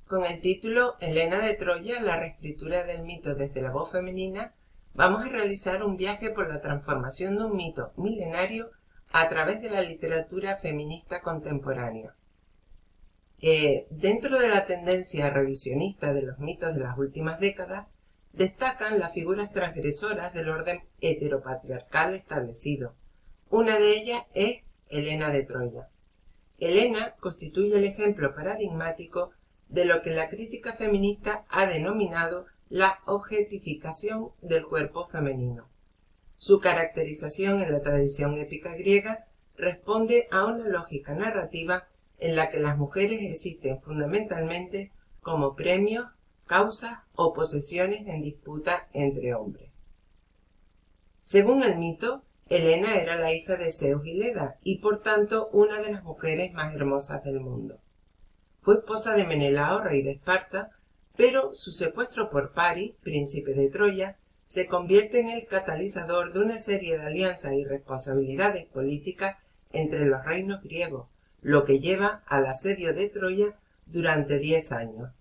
Con el título Helena de Troya, la reescritura del mito desde la voz femenina, vamos a realizar un viaje por la transformación de un mito milenario a través de la literatura feminista contemporánea. Dentro de la tendencia revisionista de los mitos de las últimas décadas, destacan las figuras transgresoras del orden heteropatriarcal establecido. Una de ellas es Helena de Troya. Helena constituye el ejemplo paradigmático de lo que la crítica feminista ha denominado la objetificación del cuerpo femenino. Su caracterización en la tradición épica griega responde a una lógica narrativa en la que las mujeres existen fundamentalmente como premios, causas o posesiones en disputa entre hombres. Según el mito, Helena era la hija de Zeus y Leda y por tanto una de las mujeres más hermosas del mundo. Fue esposa de Menelao, rey de Esparta, pero su secuestro por Paris, príncipe de Troya, se convierte en el catalizador de una serie de alianzas y responsabilidades políticas entre los reinos griegos, lo que lleva al asedio de Troya durante 10 años.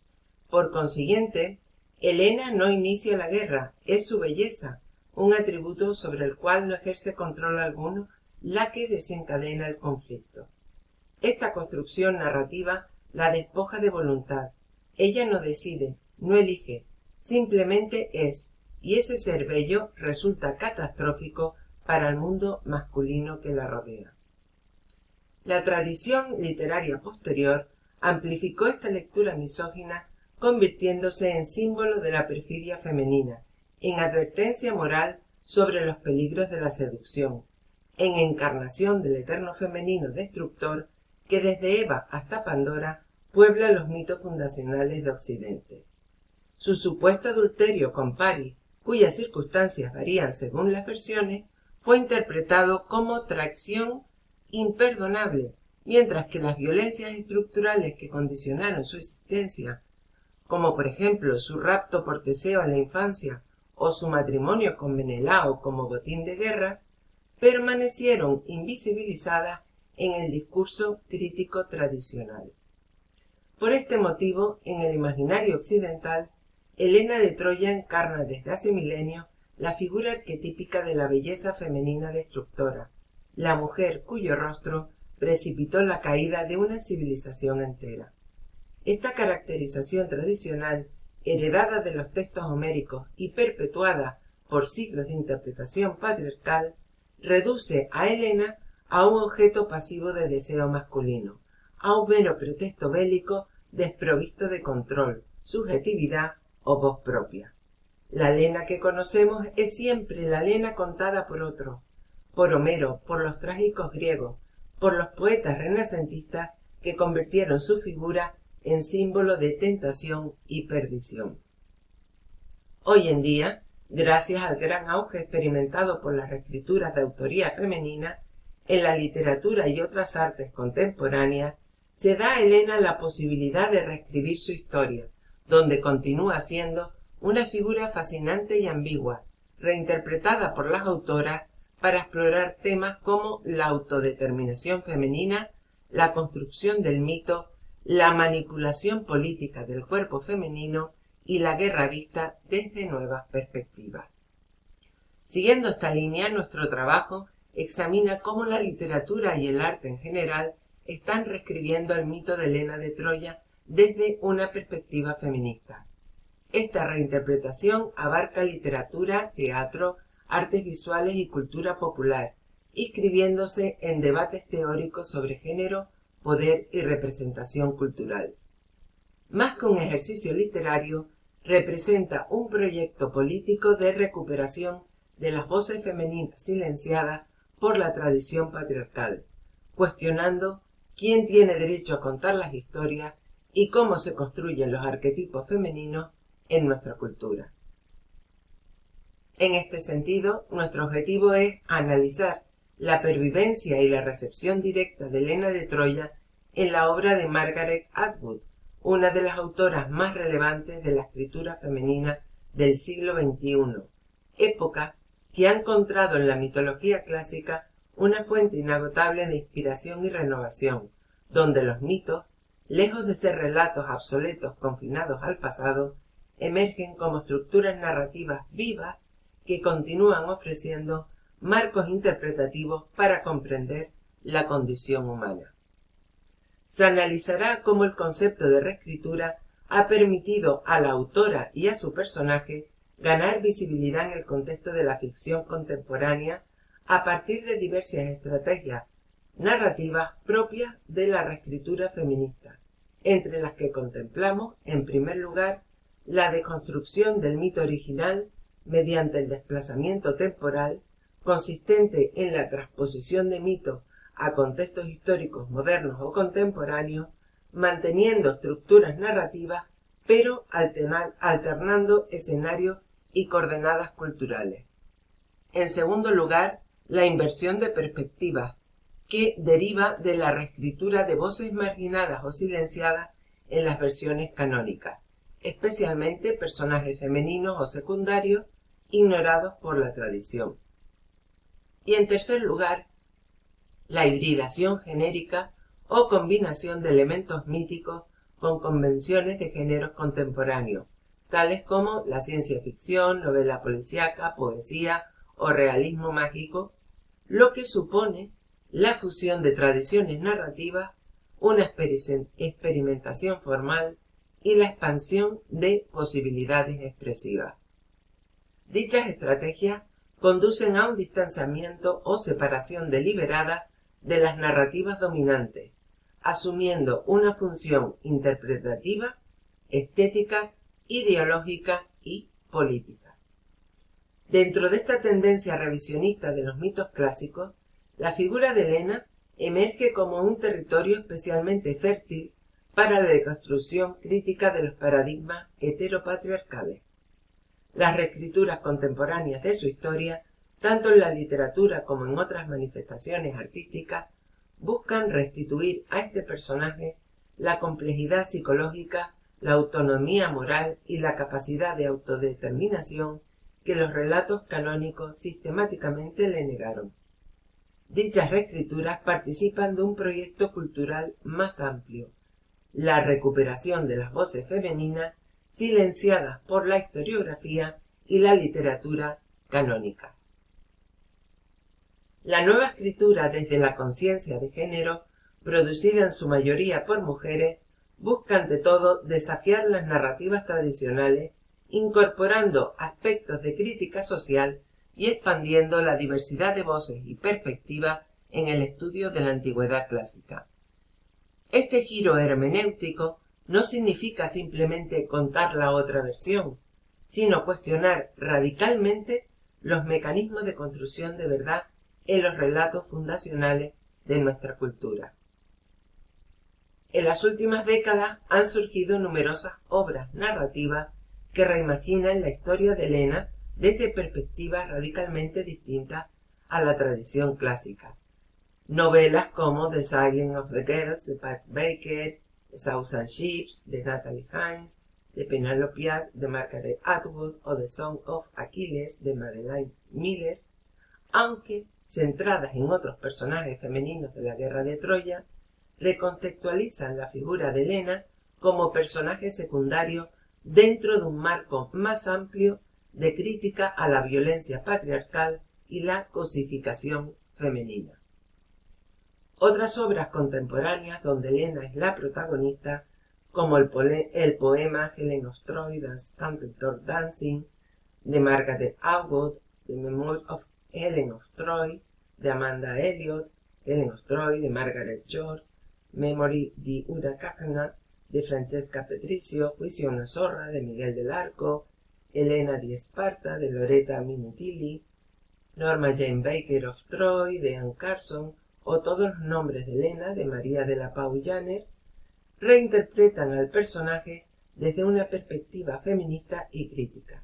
Por consiguiente, Helena no inicia la guerra, es su belleza, un atributo sobre el cual no ejerce control alguno, la que desencadena el conflicto. Esta construcción narrativa la despoja de voluntad. Ella no decide, no elige, simplemente es, y ese ser bello resulta catastrófico para el mundo masculino que la rodea. La tradición literaria posterior amplificó esta lectura misógina, convirtiéndose en símbolo de la perfidia femenina, en advertencia moral sobre los peligros de la seducción, en encarnación del eterno femenino destructor que desde Eva hasta Pandora puebla los mitos fundacionales de Occidente. Su supuesto adulterio con Paris, cuyas circunstancias varían según las versiones, fue interpretado como traición imperdonable, mientras que las violencias estructurales que condicionaron su existencia, como por ejemplo su rapto por Teseo en la infancia o su matrimonio con Menelao como botín de guerra, permanecieron invisibilizadas en el discurso crítico tradicional. Por este motivo, en el imaginario occidental, Helena de Troya encarna desde hace milenios la figura arquetípica de la belleza femenina destructora, la mujer cuyo rostro precipitó la caída de una civilización entera. Esta caracterización tradicional, heredada de los textos homéricos y perpetuada por siglos de interpretación patriarcal, reduce a Helena a un objeto pasivo de deseo masculino, a un mero pretexto bélico desprovisto de control, subjetividad o voz propia. La Helena que conocemos es siempre la Helena contada por otro, por Homero, por los trágicos griegos, por los poetas renacentistas que convirtieron su figura en símbolo de tentación y perdición. Hoy en día, gracias al gran auge experimentado por las reescrituras de autoría femenina, en la literatura y otras artes contemporáneas, se da a Helena la posibilidad de reescribir su historia, donde continúa siendo una figura fascinante y ambigua, reinterpretada por las autoras para explorar temas como la autodeterminación femenina, la construcción del mito, la manipulación política del cuerpo femenino y la guerra vista desde nuevas perspectivas. Siguiendo esta línea, nuestro trabajo examina cómo la literatura y el arte en general están reescribiendo el mito de Helena de Troya desde una perspectiva feminista. Esta reinterpretación abarca literatura, teatro, artes visuales y cultura popular, inscribiéndose en debates teóricos sobre género, poder y representación cultural. Más que un ejercicio literario, representa un proyecto político de recuperación de las voces femeninas silenciadas por la tradición patriarcal, cuestionando quién tiene derecho a contar las historias y cómo se construyen los arquetipos femeninos en nuestra cultura. En este sentido, nuestro objetivo es analizar la pervivencia y la recepción directa de Helena de Troya en la obra de Margaret Atwood, una de las autoras más relevantes de la escritura femenina del siglo XXI, época que ha encontrado en la mitología clásica una fuente inagotable de inspiración y renovación, donde los mitos, lejos de ser relatos obsoletos confinados al pasado, emergen como estructuras narrativas vivas que continúan ofreciendo marcos interpretativos para comprender la condición humana. Se analizará cómo el concepto de reescritura ha permitido a la autora y a su personaje ganar visibilidad en el contexto de la ficción contemporánea a partir de diversas estrategias narrativas propias de la reescritura feminista, entre las que contemplamos, en primer lugar, la deconstrucción del mito original mediante el desplazamiento temporal, consistente en la transposición de mitos a contextos históricos modernos o contemporáneos, manteniendo estructuras narrativas, pero alternando escenarios y coordenadas culturales. En segundo lugar, la inversión de perspectivas, que deriva de la reescritura de voces marginadas o silenciadas en las versiones canónicas, especialmente personajes femeninos o secundarios ignorados por la tradición. Y en tercer lugar, la hibridación genérica o combinación de elementos míticos con convenciones de géneros contemporáneos, tales como la ciencia ficción, novela policíaca, poesía o realismo mágico, lo que supone la fusión de tradiciones narrativas, una experimentación formal y la expansión de posibilidades expresivas. Dichas estrategias conducen a un distanciamiento o separación deliberada de las narrativas dominantes, asumiendo una función interpretativa, estética, ideológica y política. Dentro de esta tendencia revisionista de los mitos clásicos, la figura de Helena emerge como un territorio especialmente fértil para la deconstrucción crítica de los paradigmas heteropatriarcales. Las reescrituras contemporáneas de su historia, tanto en la literatura como en otras manifestaciones artísticas, buscan restituir a este personaje la complejidad psicológica, la autonomía moral y la capacidad de autodeterminación que los relatos canónicos sistemáticamente le negaron. Dichas reescrituras participan de un proyecto cultural más amplio, la recuperación de las voces femeninas silenciadas por la historiografía y la literatura canónica. La nueva escritura desde la conciencia de género, producida en su mayoría por mujeres, busca ante todo desafiar las narrativas tradicionales, incorporando aspectos de crítica social y expandiendo la diversidad de voces y perspectivas en el estudio de la antigüedad clásica. Este giro hermenéutico no significa simplemente contar la otra versión, sino cuestionar radicalmente los mecanismos de construcción de verdad en los relatos fundacionales de nuestra cultura. En las últimas décadas han surgido numerosas obras narrativas que reimaginan la historia de Helena desde perspectivas radicalmente distintas a la tradición clásica. Novelas como The Silence of the Girls de Pat Baker, The Thousand Ships de Natalie Hines, The Penelopiad de Margaret Atwood o The Song of Achilles de Madeline Miller, aunque centradas en otros personajes femeninos de la Guerra de Troya, recontextualizan la figura de Helena como personaje secundario dentro de un marco más amplio de crítica a la violencia patriarcal y la cosificación femenina. Otras obras contemporáneas donde Helena es la protagonista, como el poema Helen of Troy, Das Countertop Dancing, de Margaret Atwood, The Memoir of Helen of Troy, de Amanda Elliot, Helen of Troy, de Margaret George, Memory di una Cagna, de Francesca Patricio, Juicio a una zorra, de Miguel del Arco, Helena di Esparta, de Loretta Minutili, Norma Jane Baker of Troy, de Anne Carson, o Todos los nombres de Helena, de María de la Pau Janer, reinterpretan al personaje desde una perspectiva feminista y crítica.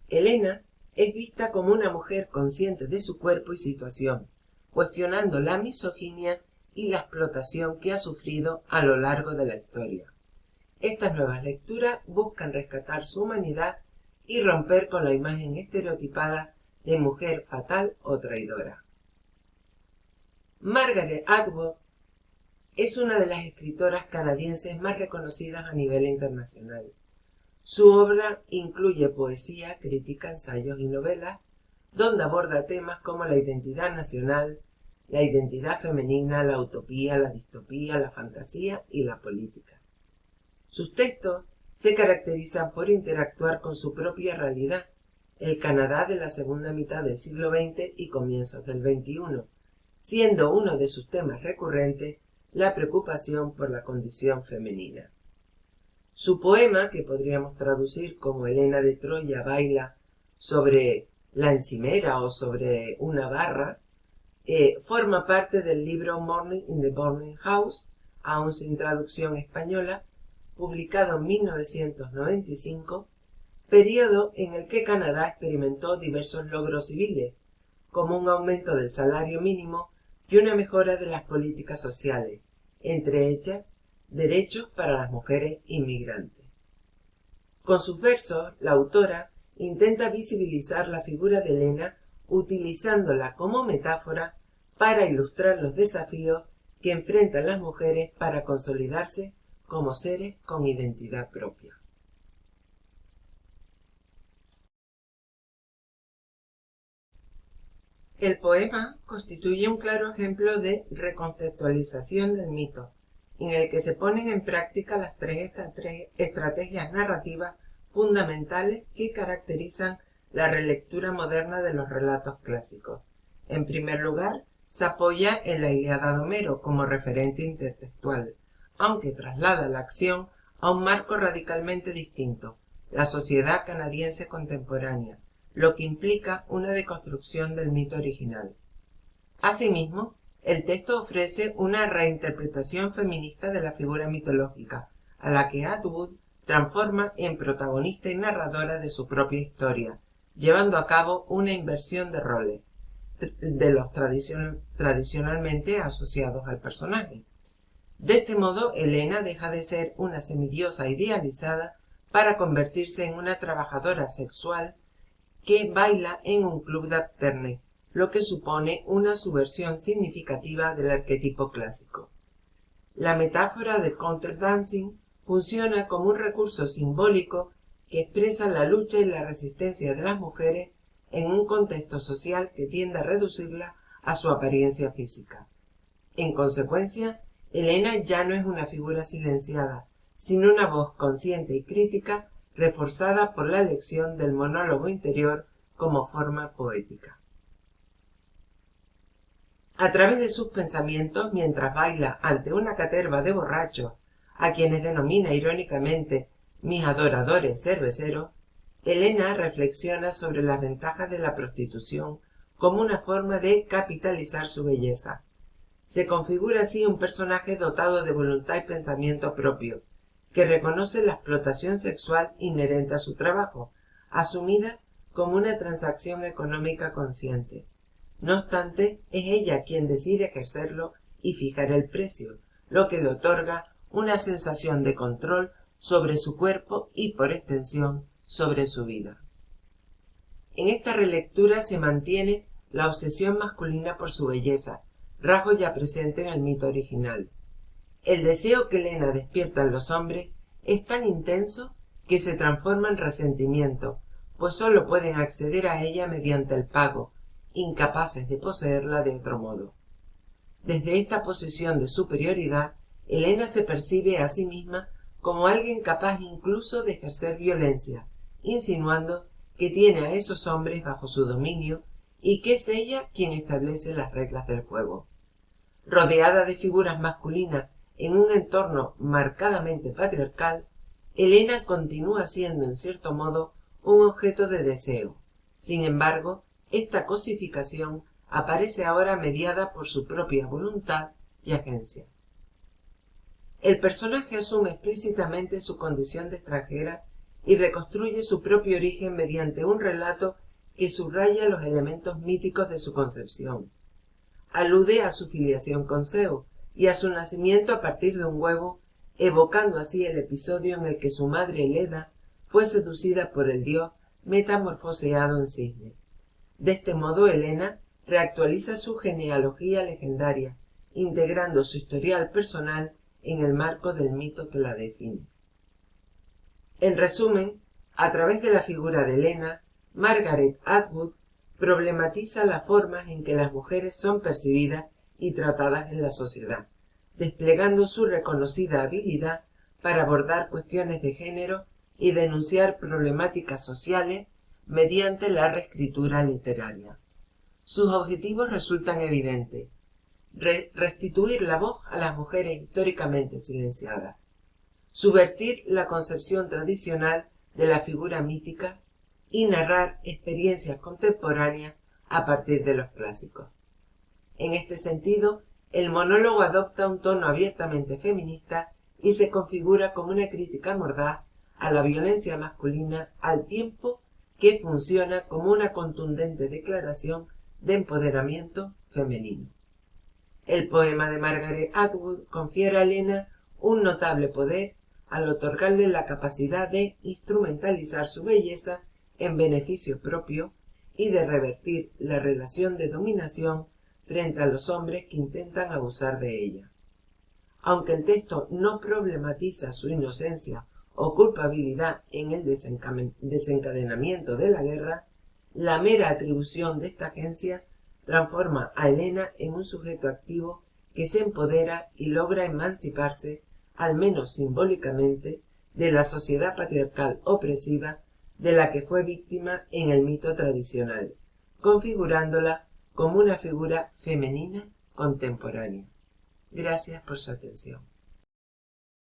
Helena es vista como una mujer consciente de su cuerpo y situación, cuestionando la misoginia y la explotación que ha sufrido a lo largo de la historia. Estas nuevas lecturas buscan rescatar su humanidad y romper con la imagen estereotipada de mujer fatal o traidora. Margaret Atwood es una de las escritoras canadienses más reconocidas a nivel internacional. Su obra incluye poesía, crítica, ensayos y novelas, donde aborda temas como la identidad nacional, la identidad femenina, la utopía, la distopía, la fantasía y la política. Sus textos se caracterizan por interactuar con su propia realidad, el Canadá de la segunda mitad del siglo XX y comienzos del XXI, siendo uno de sus temas recurrentes la preocupación por la condición femenina. Su poema, que podríamos traducir como Helena de Troya baila sobre la encimera o sobre una barra, forma parte del libro Morning in the Burning House, aún sin traducción española, publicado en 1995, periodo en el que Canadá experimentó diversos logros civiles, como un aumento del salario mínimo y una mejora de las políticas sociales, entre ellas derechos para las mujeres inmigrantes. Con sus versos, la autora intenta visibilizar la figura de Helena utilizándola como metáfora para ilustrar los desafíos que enfrentan las mujeres para consolidarse como seres con identidad propia. El poema constituye un claro ejemplo de recontextualización del mito, en el que se ponen en práctica las tres estrategias narrativas fundamentales que caracterizan la relectura moderna de los relatos clásicos. En primer lugar, se apoya en la Ilíada de Homero como referente intertextual, aunque traslada la acción a un marco radicalmente distinto, la sociedad canadiense contemporánea, lo que implica una deconstrucción del mito original. Asimismo, el texto ofrece una reinterpretación feminista de la figura mitológica, a la que Atwood transforma en protagonista y narradora de su propia historia, llevando a cabo una inversión de roles, de los tradicionalmente asociados al personaje. De este modo, Helena deja de ser una semidiosa idealizada para convertirse en una trabajadora sexual que baila en un club de Apterne, lo que supone una subversión significativa del arquetipo clásico. La metáfora del counterdancing funciona como un recurso simbólico que expresa la lucha y la resistencia de las mujeres en un contexto social que tiende a reducirla a su apariencia física. En consecuencia, Helena ya no es una figura silenciada, sino una voz consciente y crítica reforzada por la elección del monólogo interior como forma poética. A través de sus pensamientos, mientras baila ante una caterva de borrachos, a quienes denomina irónicamente mis adoradores cerveceros, Helena reflexiona sobre las ventajas de la prostitución como una forma de capitalizar su belleza. Se configura así un personaje dotado de voluntad y pensamiento propio, que reconoce la explotación sexual inherente a su trabajo, asumida como una transacción económica consciente. No obstante, es ella quien decide ejercerlo y fijar el precio, lo que le otorga una sensación de control sobre su cuerpo y, por extensión, sobre su vida. En esta relectura se mantiene la obsesión masculina por su belleza, rasgo ya presente en el mito original. El deseo que Helena despierta en los hombres es tan intenso que se transforma en resentimiento, pues sólo pueden acceder a ella mediante el pago, incapaces de poseerla de otro modo. Desde esta posición de superioridad, Helena se percibe a sí misma como alguien capaz incluso de ejercer violencia, insinuando que tiene a esos hombres bajo su dominio y que es ella quien establece las reglas del juego. Rodeada de figuras masculinas en un entorno marcadamente patriarcal, Helena continúa siendo en cierto modo un objeto de deseo. Sin embargo, esta cosificación aparece ahora mediada por su propia voluntad y agencia. El personaje asume explícitamente su condición de extranjera y reconstruye su propio origen mediante un relato que subraya los elementos míticos de su concepción. Alude a su filiación con Zeus y a su nacimiento a partir de un huevo, evocando así el episodio en el que su madre Leda fue seducida por el dios metamorfoseado en cisne. De este modo, Helena reactualiza su genealogía legendaria, integrando su historial personal en el marco del mito que la define. En resumen, a través de la figura de Helena, Margaret Atwood problematiza las formas en que las mujeres son percibidas y tratadas en la sociedad, desplegando su reconocida habilidad para abordar cuestiones de género y denunciar problemáticas sociales mediante la reescritura literaria. Sus objetivos resultan evidentes: restituir la voz a las mujeres históricamente silenciadas, subvertir la concepción tradicional de la figura mítica y narrar experiencias contemporáneas a partir de los clásicos. En este sentido, el monólogo adopta un tono abiertamente feminista y se configura como una crítica mordaz a la violencia masculina, al tiempo que funciona como una contundente declaración de empoderamiento femenino. El poema de Margaret Atwood confiere a Helena un notable poder al otorgarle la capacidad de instrumentalizar su belleza en beneficio propio y de revertir la relación de dominación frente a los hombres que intentan abusar de ella. Aunque el texto no problematiza su inocencia o culpabilidad en el desencadenamiento de la guerra, la mera atribución de esta agencia transforma a Helena en un sujeto activo que se empodera y logra emanciparse, al menos simbólicamente, de la sociedad patriarcal opresiva de la que fue víctima en el mito tradicional, configurándola como una figura femenina contemporánea. Gracias por su atención.